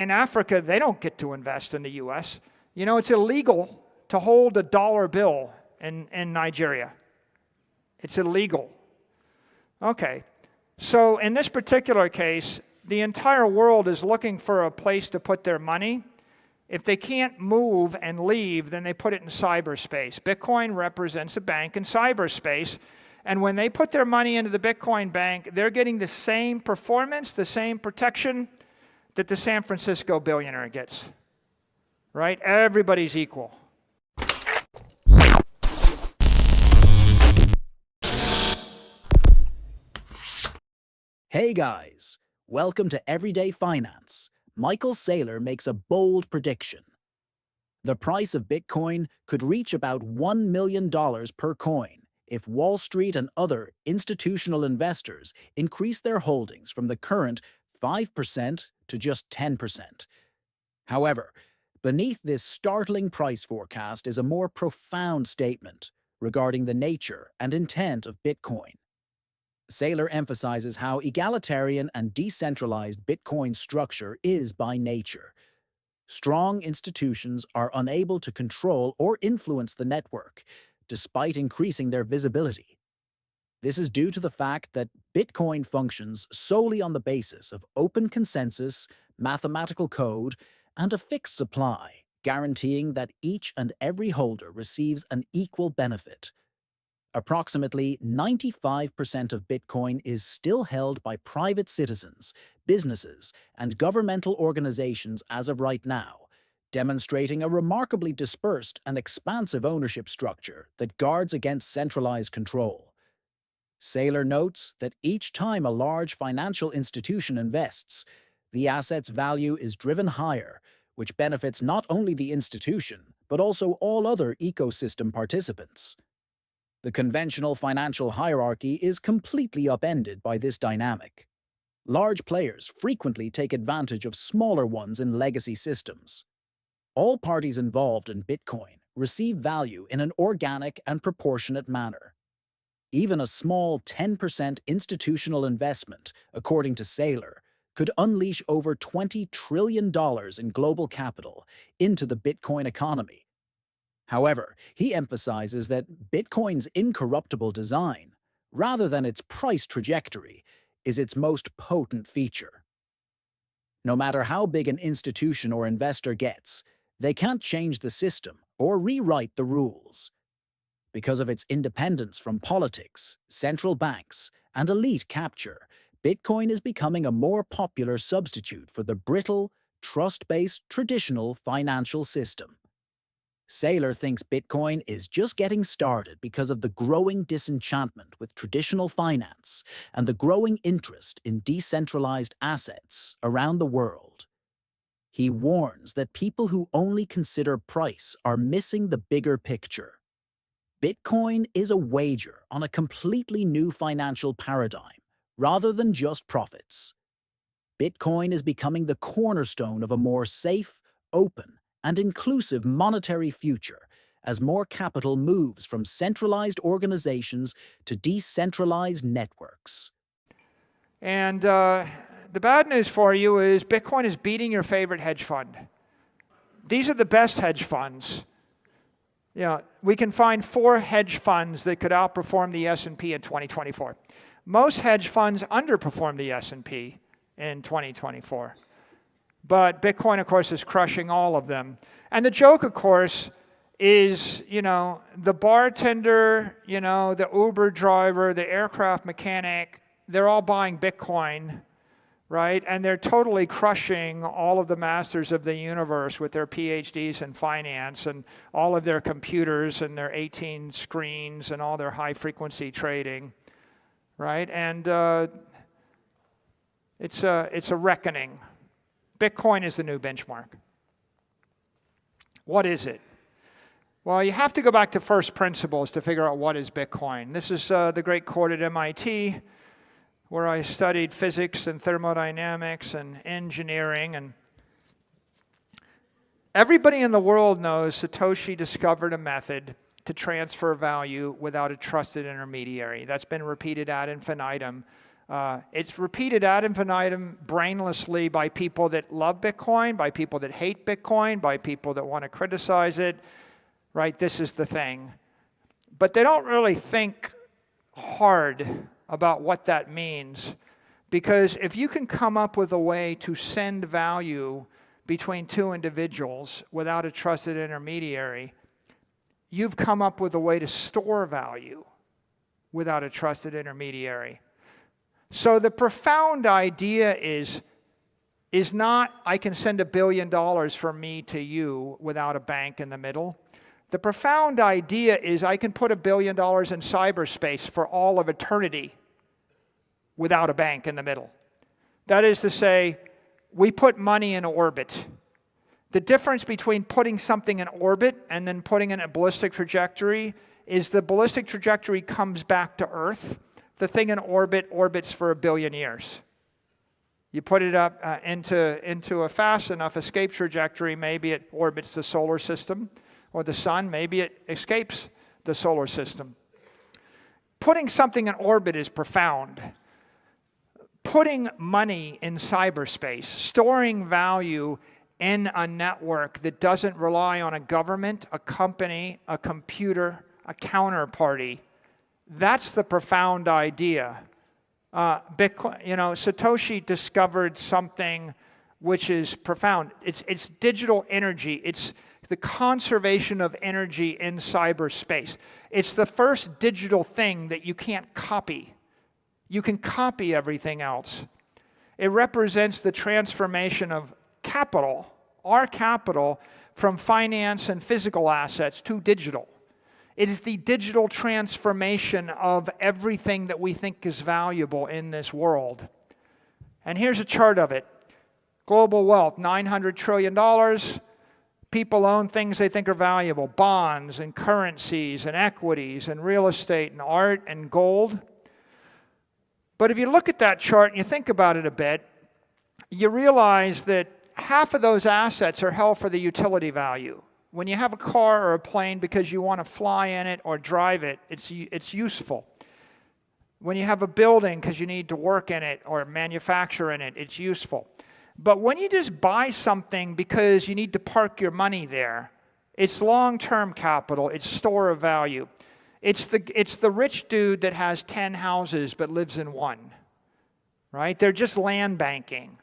In Africa, they don't get to invest in the US. You know, it's illegal to hold a dollar bill in Nigeria. It's illegal. Okay, so in this particular case, the entire world is looking for a place to put their money. If they can't move and leave, then they put it in cyberspace. Bitcoin represents a bank in cyberspace. And when they put their money into the Bitcoin bank, they're getting the same performance, the same protection that the San Francisco billionaire gets. Right? Everybody's equal. Hey guys, welcome to Everyday Finance. Michael Saylor makes a bold prediction. The price of Bitcoin could reach about $1 million per coin if Wall Street and other institutional investors increase their holdings from the current 5% to just 10%. However, beneath this startling price forecast is a more profound statement regarding the nature and intent of Bitcoin. Saylor emphasizes how egalitarian and decentralized Bitcoin's structure is by nature. Strong institutions are unable to control or influence the network, despite increasing their visibility. This is due to the fact that Bitcoin functions solely on the basis of open consensus, mathematical code, and a fixed supply, guaranteeing that each and every holder receives an equal benefit. Approximately 95% of Bitcoin is still held by private citizens, businesses, and governmental organizations as of right now, demonstrating a remarkably dispersed and expansive ownership structure that guards against centralized control. Saylor notes that each time a large financial institution invests, the asset's value is driven higher, which benefits not only the institution, but also all other ecosystem participants. The conventional financial hierarchy is completely upended by this dynamic. Large players frequently take advantage of smaller ones in legacy systems. All parties involved in Bitcoin receive value in an organic and proportionate manner. Even a small 10% institutional investment, according to Saylor, could unleash over $20 trillion in global capital into the Bitcoin economy. However, he emphasizes that Bitcoin's incorruptible design, rather than its price trajectory, is its most potent feature. No matter how big an institution or investor gets, they can't change the system or rewrite the rules. Because of its independence from politics, central banks, and elite capture, Bitcoin is becoming a more popular substitute for the brittle, trust-based traditional financial system. Saylor thinks Bitcoin is just getting started because of the growing disenchantment with traditional finance and the growing interest in decentralized assets around the world. He warns that people who only consider price are missing the bigger picture. Bitcoin is a wager on a completely new financial paradigm, rather than just profits. Bitcoin is becoming the cornerstone of a more safe, open, and inclusive monetary future as more capital moves from centralized organizations to decentralized networks. And the bad news for you is Bitcoin is beating your favorite hedge fund. These are the best hedge funds. You know, we can find 4 hedge funds that could outperform the S&P in 2024. Most hedge funds underperform the S&P in 2024. But Bitcoin, of course, is crushing all of them. And the joke, of course, is, the bartender, the Uber driver, the aircraft mechanic, they're all buying Bitcoin, right? And they're totally crushing all of the masters of the universe with their PhDs in finance and all of their computers and their 18 screens and all their high-frequency trading, right? And it's a reckoning. Bitcoin is the new benchmark. What is it? Well, you have to go back to first principles to figure out what is Bitcoin. This is the great court at MIT, where I studied physics and thermodynamics and engineering. And everybody in the world knows Satoshi discovered a method to transfer value without a trusted intermediary. That's been repeated ad infinitum It's repeated ad infinitum brainlessly by people that love Bitcoin, by people that hate Bitcoin, by people that want to criticize it, right? This is the thing. But they don't really think hard about what that means, because if you can come up with a way to send value between two individuals without a trusted intermediary, you've come up with a way to store value without a trusted intermediary. So the profound idea is not I can send $1 billion from me to you without a bank in the middle. The profound idea is I can put $1 billion in cyberspace for all of eternity without a bank in the middle. That is to say, we put money in orbit. The difference between putting something in orbit and then putting it in a ballistic trajectory is the ballistic trajectory comes back to Earth. The thing in orbit orbits for 1 billion years. You put it up into a fast enough escape trajectory, maybe it orbits the solar system or the sun, maybe it escapes the solar system. Putting something in orbit is profound. Putting money in cyberspace, storing value in a network that doesn't rely on a government, a company, a computer, a counterparty, that's the profound idea. Bitcoin, Satoshi discovered something which is profound. It's digital energy. It's the conservation of energy in cyberspace. It's the first digital thing that you can't copy. You can copy everything else. It represents the transformation of capital, our capital, from finance and physical assets to digital. It is the digital transformation of everything that we think is valuable in this world. And here's a chart of it. Global wealth, $900 trillion. People own things they think are valuable, bonds and currencies and equities and real estate and art and gold. But if you look at that chart and you think about it a bit, you realize that half of those assets are held for the utility value. When you have a car or a plane because you want to fly in it or drive it, it's useful. When you have a building because you need to work in it or manufacture in it, it's useful. But when you just buy something because you need to park your money there, it's long-term capital, it's store of value. It's the rich dude that has 10 houses but lives in one, right? They're just land banking,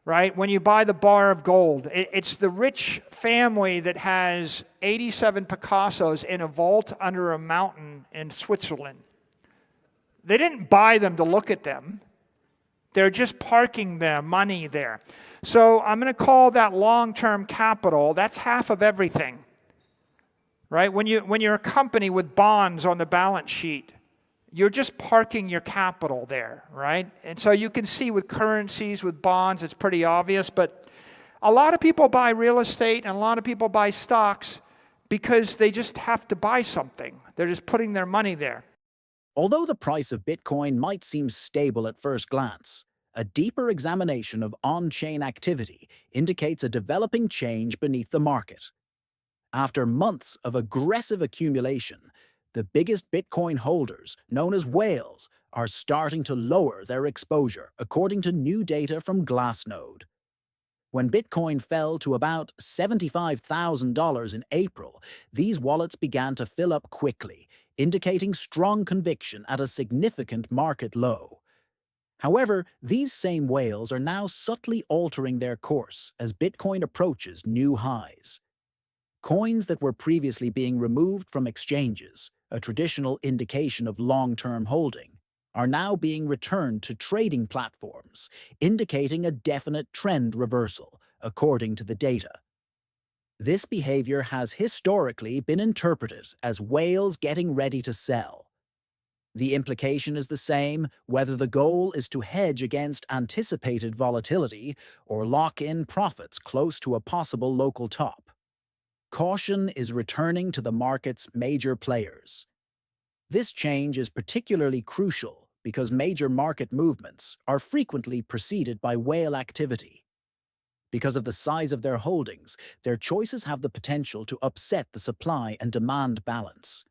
right? When you buy the bar of gold, it's the rich family that has 87 Picassos in a vault under a mountain in Switzerland. They didn't buy them to look at them. They're just parking their money there. So I'm going to call that long-term capital. That's half of everything. Right? When you're a company with bonds on the balance sheet, you're just parking your capital there, right? And so you can see with currencies, with bonds, it's pretty obvious, but a lot of people buy real estate and a lot of people buy stocks because they just have to buy something. They're just putting their money there. Although the price of Bitcoin might seem stable at first glance, a deeper examination of on-chain activity indicates a developing change beneath the market. After months of aggressive accumulation, the biggest Bitcoin holders, known as whales, are starting to lower their exposure, according to new data from Glassnode. When Bitcoin fell to about $75,000 in April, these wallets began to fill up quickly, indicating strong conviction at a significant market low. However, these same whales are now subtly altering their course as Bitcoin approaches new highs. Coins that were previously being removed from exchanges, a traditional indication of long-term holding, are now being returned to trading platforms, indicating a definite trend reversal, according to the data. This behavior has historically been interpreted as whales getting ready to sell. The implication is the same whether the goal is to hedge against anticipated volatility or lock in profits close to a possible local top. Caution is returning to the market's major players. This change is particularly crucial because major market movements are frequently preceded by whale activity. Because of the size of their holdings, their choices have the potential to upset the supply and demand balance.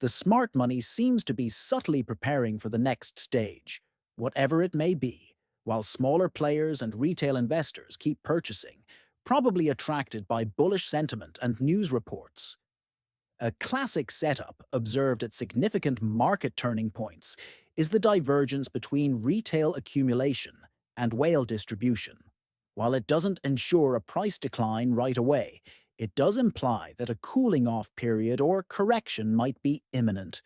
The smart money seems to be subtly preparing for the next stage, whatever it may be, while smaller players and retail investors keep purchasing, probably attracted by bullish sentiment and news reports. A classic setup observed at significant market turning points is the divergence between retail accumulation and whale distribution. While it doesn't ensure a price decline right away, it does imply that a cooling-off period or correction might be imminent.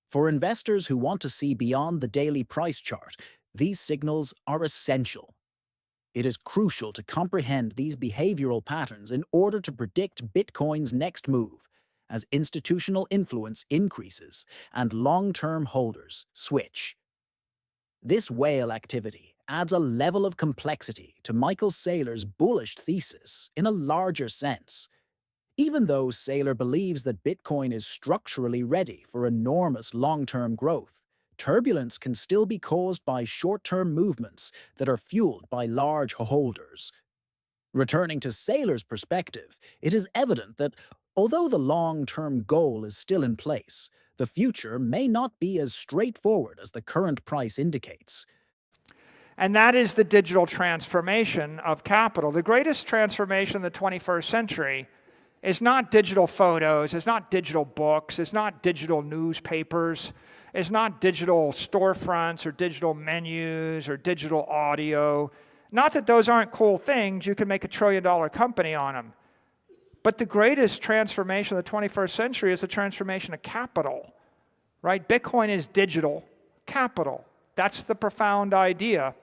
For investors who want to see beyond the daily price chart, these signals are essential. It is crucial to comprehend these behavioral patterns in order to predict Bitcoin's next move, as institutional influence increases and long-term holders switch. This whale activity adds a level of complexity to Michael Saylor's bullish thesis in a larger sense. Even though Saylor believes that Bitcoin is structurally ready for enormous long-term growth, turbulence can still be caused by short-term movements that are fueled by large holders. Returning to Saylor's perspective, it is evident that although the long-term goal is still in place, the future may not be as straightforward as the current price indicates. And that is the digital transformation of capital. The greatest transformation in the 21st century is not digital photos, it's not digital books, it's not digital newspapers, it's not digital storefronts or digital menus or digital audio. Not that those aren't cool things, you can make $1 trillion company on them. But the greatest transformation of the 21st century is the transformation of capital, right? Bitcoin is digital capital. That's the profound idea.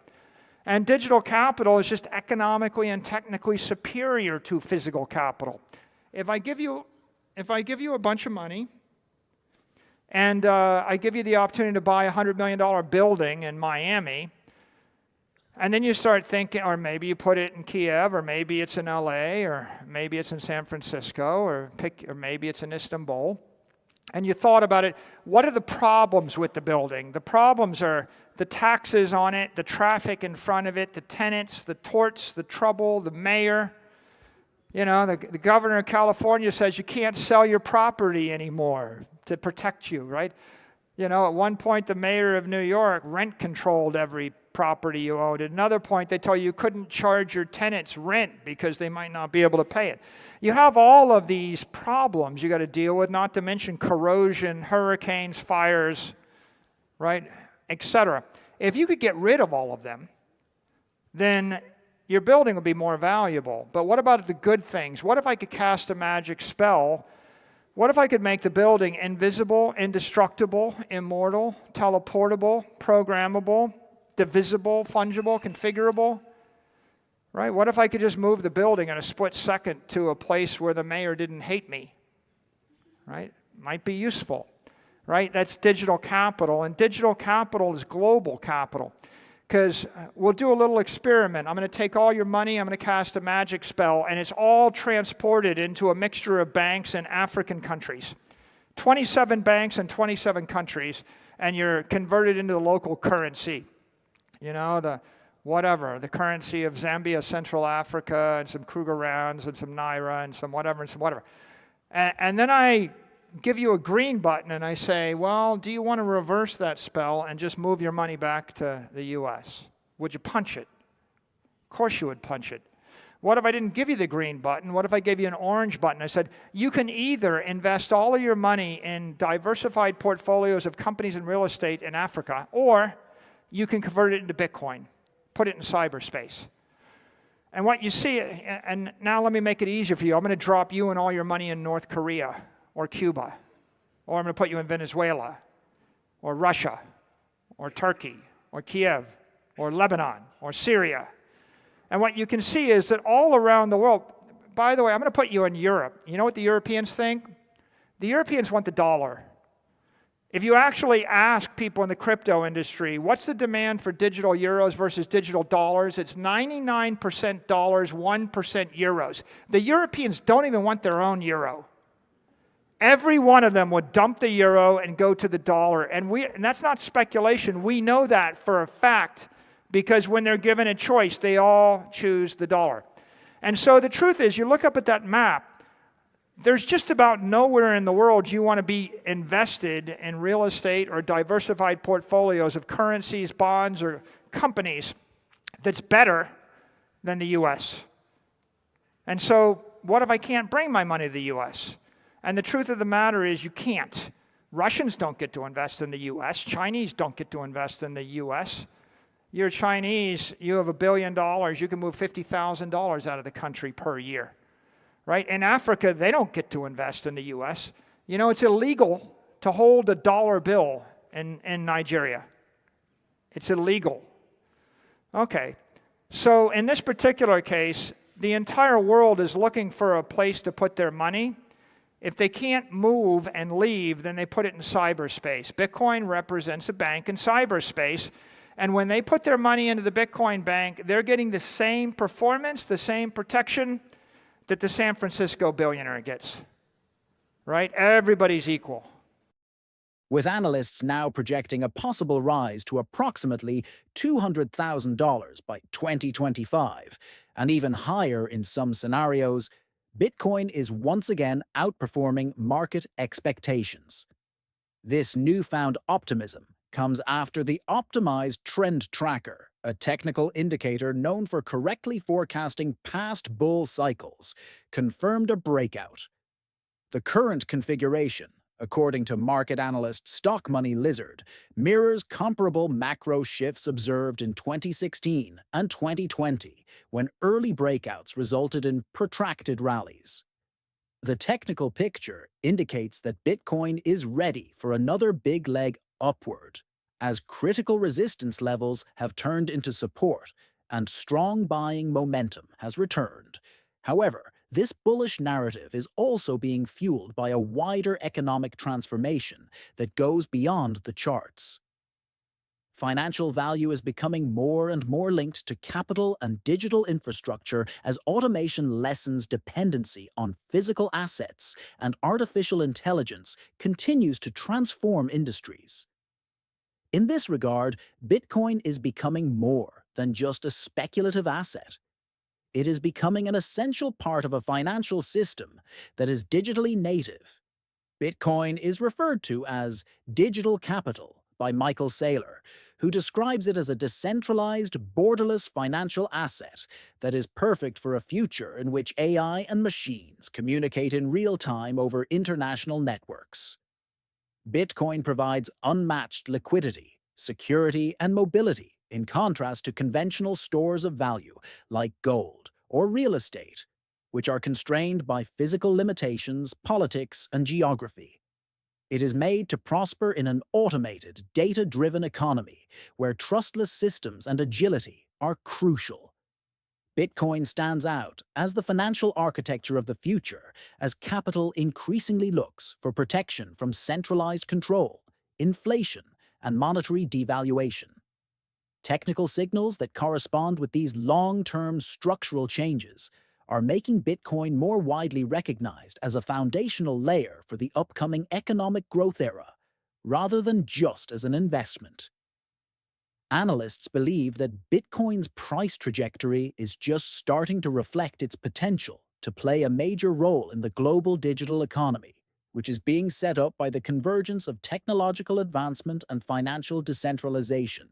And digital capital is just economically and technically superior to physical capital. If I give you a bunch of money and I give you the opportunity to buy a $100 million building in Miami, and then you start thinking, or maybe you put it in Kiev, or maybe it's in LA, or maybe it's in San Francisco, or maybe it's in Istanbul, and you thought about it, what are the problems with the building? The problems are the taxes on it, the traffic in front of it, the tenants, the torts, the trouble, the mayor. You know, the governor of California says you can't sell your property anymore to protect you, right? You know, at one point, the mayor of New York rent-controlled every property you owned. At another point, they told you couldn't charge your tenants rent because they might not be able to pay it. You have all of these problems you got to deal with, not to mention corrosion, hurricanes, fires, right, etc. If you could get rid of all of them, then your building would be more valuable. But what about the good things? What if I could cast a magic spell? What if I could make the building invisible, indestructible, immortal, teleportable, programmable, divisible, fungible, configurable? Right? What if I could just move the building in a split second to a place where the mayor didn't hate me? Right? Might be useful. Right? That's digital capital, and digital capital is global capital. Because we'll do a little experiment. I'm going to take all your money, I'm going to cast a magic spell, and it's all transported into a mixture of banks in African countries. 27 banks in 27 countries, and you're converted into the local currency. You know, the currency of Zambia, Central Africa, and some Kruger rounds, and some Naira, and some whatever, and some whatever. And then I give you a green button and I say, well, do you want to reverse that spell and just move your money back to the US? Would you punch it? Of course you would punch it. What if I didn't give you the green button? What if I gave you an orange button? I said, you can either invest all of your money in diversified portfolios of companies and real estate in Africa, or you can convert it into Bitcoin, put it in cyberspace. And what you see, and now let me make it easier for you. I'm going to drop you and all your money in North Korea, or Cuba, or I'm going to put you in Venezuela, or Russia, or Turkey, or Kiev, or Lebanon, or Syria. And what you can see is that all around the world, by the way, I'm going to put you in Europe. You know what the Europeans think? The Europeans want the dollar. If you actually ask people in the crypto industry, what's the demand for digital euros versus digital dollars? It's 99% dollars, 1% euros. The Europeans don't even want their own euro. Every one of them would dump the euro and go to the dollar. And that's not speculation. We know that for a fact because when they're given a choice, they all choose the dollar. And so the truth is, you look up at that map, There's just about nowhere in the world you want to be invested in real estate or diversified portfolios of currencies, bonds, or companies that's better than the US. And so, what if I can't bring my money to the US? And the truth of the matter is you can't. Russians don't get to invest in the US. Chinese don't get to invest in the US. You're Chinese, you have $1 billion, you can move $50,000 out of the country per year. Right? In Africa, they don't get to invest in the US. You know, it's illegal to hold a dollar bill in Nigeria. It's illegal. Okay. So in this particular case, the entire world is looking for a place to put their money. If they can't move and leave, then they put it in cyberspace. Bitcoin represents a bank in cyberspace. And when they put their money into the Bitcoin bank, they're getting the same performance, the same protection that the San Francisco billionaire gets. Right? Everybody's equal. With analysts now projecting a possible rise to approximately $200,000 by 2025, and even higher in some scenarios, Bitcoin is once again outperforming market expectations. This newfound optimism comes after the optimized trend tracker, a technical indicator known for correctly forecasting past bull cycles, confirmed a breakout. The current configuration, according to market analyst Stock Money Lizard, mirrors comparable macro shifts observed in 2016 and 2020, when early breakouts resulted in protracted rallies. The technical picture indicates that Bitcoin is ready for another big leg upward, as critical resistance levels have turned into support and strong buying momentum has returned. However, this bullish narrative is also being fueled by a wider economic transformation that goes beyond the charts. Financial value is becoming more and more linked to capital and digital infrastructure as automation lessens dependency on physical assets and artificial intelligence continues to transform industries. In this regard, Bitcoin is becoming more than just a speculative asset. It is becoming an essential part of a financial system that is digitally native. Bitcoin is referred to as digital capital by Michael Saylor, who describes it as a decentralized, borderless financial asset that is perfect for a future in which AI and machines communicate in real time over international networks. Bitcoin provides unmatched liquidity, security, and mobility in contrast to conventional stores of value like gold or real estate, which are constrained by physical limitations, politics, and geography. It is made to prosper in an automated, data-driven economy where trustless systems and agility are crucial. Bitcoin stands out as the financial architecture of the future as capital increasingly looks for protection from centralized control, inflation, and monetary devaluation. Technical signals that correspond with these long-term structural changes are making Bitcoin more widely recognized as a foundational layer for the upcoming economic growth era, rather than just as an investment. Analysts believe that Bitcoin's price trajectory is just starting to reflect its potential to play a major role in the global digital economy, which is being set up by the convergence of technological advancement and financial decentralization,